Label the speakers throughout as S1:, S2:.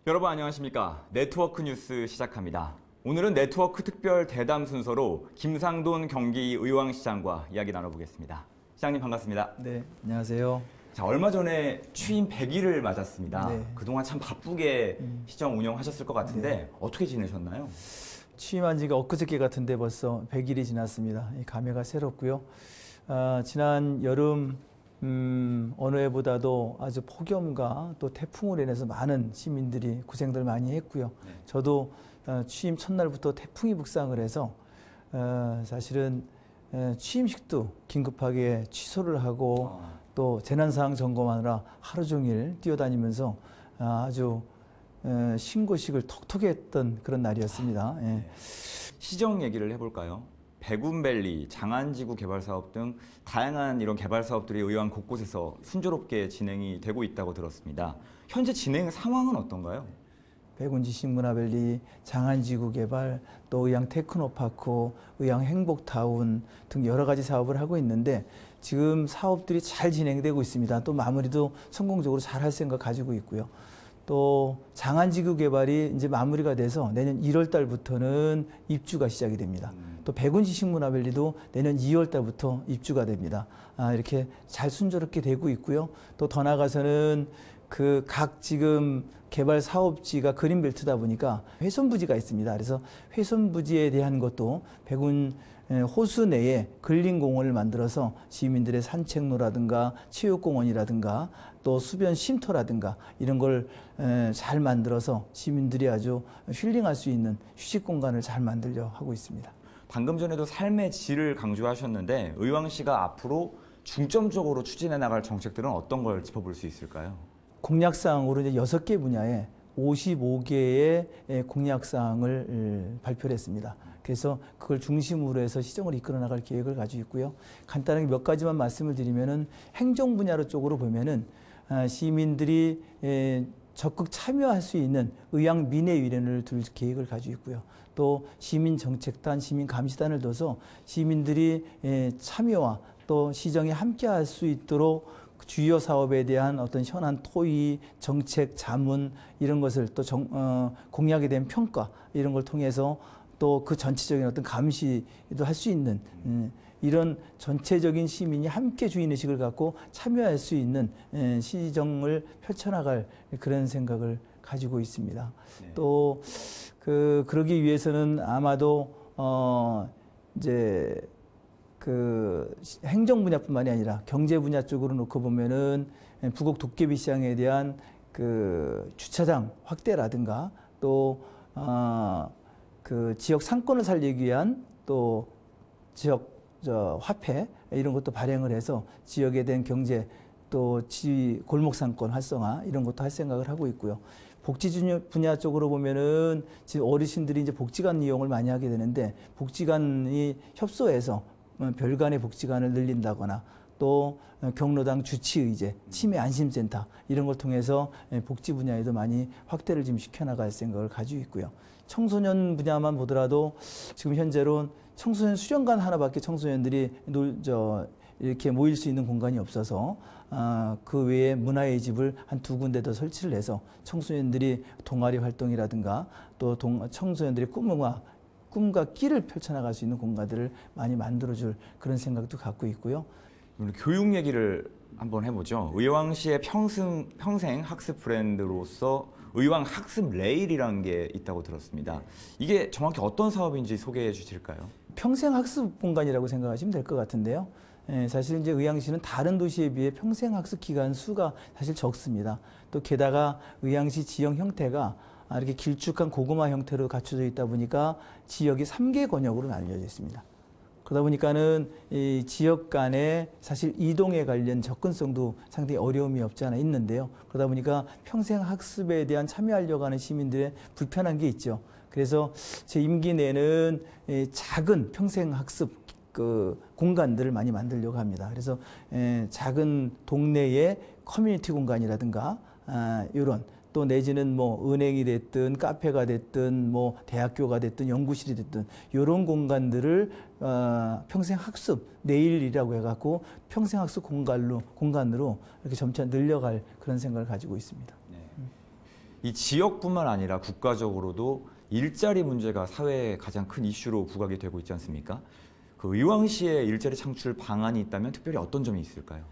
S1: 여러분 안녕하십니까? 네트워크 뉴스 시작합니다. 오늘은 네트워크 특별 대담 순서로 김상돈 경기의왕시장과 이야기 나눠보겠습니다. 시장님 반갑습니다.
S2: 네, 안녕하세요.
S1: 자, 얼마 전에 취임 100일을 맞았습니다.
S2: 네.
S1: 그동안 참 바쁘게 시정 운영하셨을 것 같은데
S2: 네.
S1: 어떻게 지내셨나요?
S2: 취임한 지가 엊그저께 같은데 벌써 100일이 지났습니다. 이 감회가 새롭고요. 지난 여름 어느 해보다도 아주 폭염과 또 태풍으로 인해서 많은 시민들이 고생들 많이 했고요.
S1: 네.
S2: 저도 취임 첫날부터 태풍이 북상을 해서 사실은 취임식도 긴급하게 취소를 하고 또 재난사항 점검하느라 하루 종일 뛰어다니면서 아주 신고식을 톡톡히 했던 그런 날이었습니다. 예.
S1: 네. 시정 얘기를 해볼까요? 백운밸리, 장안지구 개발사업 등 다양한 이런 개발 사업들이 의왕 곳곳에서 순조롭게 진행이 되고 있다고 들었습니다. 현재 진행 상황은 어떤가요?
S2: 백운지 식문화밸리, 장안지구 개발, 또 의왕 테크노파크, 의왕 행복타운 등 여러 가지 사업을 하고 있는데 지금 사업들이 잘 진행되고 있습니다. 또 마무리도 성공적으로 잘 할 생각 가지고 있고요. 또 장안지구 개발이 이제 마무리가 돼서 내년 1월 달부터는 입주가 시작이 됩니다. 또 백운지 식문화밸리도 내년 2월 달부터 입주가 됩니다. 이렇게 잘 순조롭게 되고 있고요. 또 더 나아가서는 그 각 지금 개발 사업지가 그린벨트다 보니까 훼손부지가 있습니다. 그래서 훼손부지에 대한 것도 백운 호수 내에 근린공원을 만들어서 시민들의 산책로라든가 체육공원이라든가 또 수변 쉼터라든가 이런 걸 잘 만들어서 시민들이 아주 힐링할 수 있는 휴식 공간을 잘 만들려 하고 있습니다.
S1: 방금 전에도 삶의 질을 강조하셨는데 의왕시가 앞으로 중점적으로 추진해 나갈 정책들은 어떤 걸 짚어볼 수 있을까요?
S2: 공약사항으로 이제 6개 분야에 55개의 공약사항을 발표를 했습니다. 그래서 그걸 중심으로 해서 시정을 이끌어 나갈 계획을 가지고 있고요. 간단하게 몇 가지만 말씀을 드리면은 행정 분야 쪽으로 보면은 시민들이 적극 참여할 수 있는 의왕 민회위원회를 둘 계획을 가지고 있고요. 또 시민정책단, 시민감시단을 둬서 시민들이 참여와 또 시정에 함께할 수 있도록 주요 사업에 대한 어떤 현안 토의, 정책, 자문 이런 것을 또 공약에 대한 평가 이런 걸 통해서 또 그 전체적인 어떤 감시도 할 수 있는 이런 전체적인 시민이 함께 주인의식을 갖고 참여할 수 있는 시정을 펼쳐나갈 그런 생각을 가지고 있습니다.
S1: 네.
S2: 또 그러기 위해서는 아마도 이제 그 행정 분야뿐만이 아니라 경제 분야 쪽으로 놓고 보면은 부곡 도깨비 시장에 대한 그 주차장 확대라든가 또 그 지역 상권을 살리기 위한 또 지역 화폐 이런 것도 발행을 해서 지역에 대한 경제 또 골목 상권 활성화 이런 것도 할 생각을 하고 있고요. 복지 분야 쪽으로 보면은 지금 어르신들이 이제 복지관 이용을 많이 하게 되는데 복지관이 협소해서 별간의 복지관을 늘린다거나 또 경로당 주치의제, 치매 안심센터 이런 걸 통해서 복지 분야에도 많이 확대를 지금 시켜나갈 생각을 가지고 있고요. 청소년 분야만 보더라도 지금 현재로 청소년 수련관 하나밖에 청소년들이 이렇게 모일 수 있는 공간이 없어서 그 외에 문화의 집을 한 2군데 더 설치를 해서 청소년들이 동아리 활동이라든가 또 청소년들의 꿈과 끼를 펼쳐나갈 수 있는 공간들을 많이 만들어줄 그런 생각도 갖고 있고요.
S1: 오늘 교육 얘기를 한번 해보죠. 의왕시의 평생 학습 브랜드로서 의왕 학습 레일이라는 게 있다고 들었습니다. 이게 정확히 어떤 사업인지 소개해 주실까요?
S2: 평생 학습 공간이라고 생각하시면 될 것 같은데요. 사실 이제 의왕시는 다른 도시에 비해 평생 학습 기간 수가 사실 적습니다. 또 게다가 의왕시 지형 형태가 이렇게 길쭉한 고구마 형태로 갖춰져 있다 보니까 지역이 3개 권역으로 나뉘어져 있습니다. 그러다 보니까는 이 지역 간에 사실 이동에 관련 접근성도 상당히 어려움이 없지 않아 있는데요. 그러다 보니까 평생 학습에 대한 참여하려고 하는 시민들의 불편한 게 있죠. 그래서 제 임기 내는 작은 평생 학습 그 공간들을 많이 만들려고 합니다. 그래서 작은 동네의 커뮤니티 공간이라든가 이런 또 내지는 뭐 은행이 됐든 카페가 됐든 뭐 대학교가 됐든 연구실이 됐든 이런 공간들을 평생 학습 내일이라고 해갖고 평생 학습 공간으로 이렇게 점차 늘려갈 그런 생각을 가지고 있습니다.
S1: 네. 이 지역뿐만 아니라 국가적으로도 일자리 문제가 사회의 가장 큰 이슈로 부각이 되고 있지 않습니까? 그 의왕시의 일자리 창출 방안이 있다면 특별히 어떤 점이 있을까요?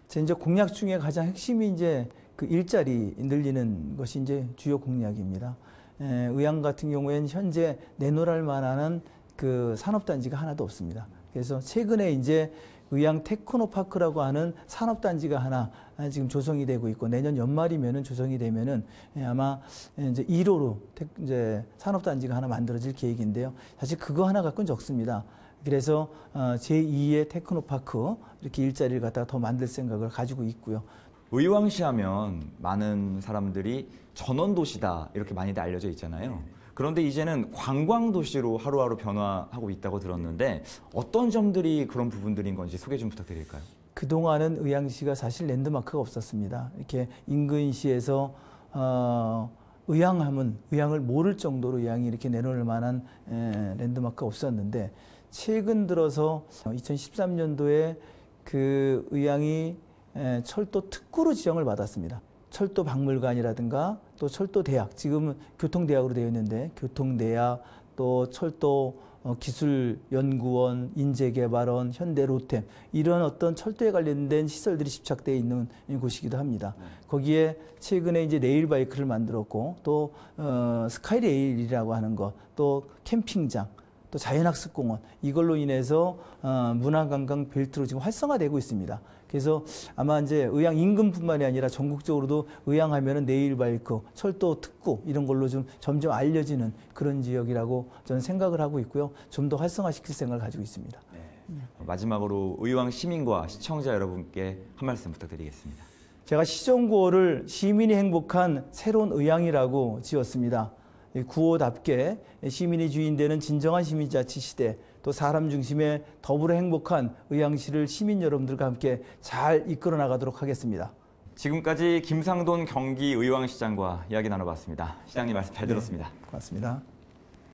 S2: 제 이제 공약 중에 가장 핵심이 이제 그 일자리 늘리는 것이 이제 주요 공약입니다. 의왕 같은 경우에는 현재 내놓을 만한 그 산업단지가 하나도 없습니다. 그래서 최근에 이제 의왕 테크노파크라고 하는 산업단지가 하나 지금 조성이 되고 있고 내년 연말이면은 조성이 되면은 아마 이제 1호로 이제 산업단지가 하나 만들어질 계획인데요. 사실 그거 하나 갖고는 적습니다. 그래서 제2의 테크노파크 이렇게 일자리를 갖다가 더 만들 생각을 가지고 있고요.
S1: 의왕시 하면 많은 사람들이 전원도시다 이렇게 많이들 알려져 있잖아요. 그런데 이제는 관광도시로 하루하루 변화하고 있다고 들었는데 어떤 점들이 그런 부분들인 건지 소개 좀 부탁드릴까요?
S2: 그동안은 의왕시가 사실 랜드마크가 없었습니다. 이렇게 인근시에서 의왕하면 의왕을 모를 정도로 의왕이 이렇게 내놓을 만한 랜드마크가 없었는데 최근 들어서 2013년도에 그 의왕이 철도 특구로 지정을 받았습니다. 철도 박물관이라든가 또 철도대학, 지금은 교통대학으로 되어 있는데 교통대학, 또 철도 기술연구원, 인재개발원, 현대로템 이런 어떤 철도에 관련된 시설들이 집착되어 있는 곳이기도 합니다. 거기에 최근에 이제 레일바이크를 만들었고 또 스카이레일이라고 하는 것, 또 캠핑장, 또 자연학습공원 이걸로 인해서 문화관광 벨트로 지금 활성화되고 있습니다. 그래서 아마 이제 의왕 인근뿐만이 아니라 전국적으로도 의왕하면은 레일바이크, 철도 특구 이런 걸로 좀 점점 알려지는 그런 지역이라고 저는 생각을 하고 있고요. 좀 더 활성화시킬 생각을 가지고 있습니다.
S1: 네. 마지막으로 의왕 시민과 시청자 여러분께 한 말씀 부탁드리겠습니다.
S2: 제가 시정구호를 시민이 행복한 새로운 의왕이라고 지었습니다. 구호답게 시민이 주인되는 진정한 시민자치 시대, 또 사람 중심의 더불어 행복한 의왕시를 시민 여러분들과 함께 잘 이끌어 나가도록 하겠습니다.
S1: 지금까지 김상돈 경기 의왕시장과 이야기 나눠봤습니다. 시장님 말씀 잘 들었습니다.
S2: 고맙습니다.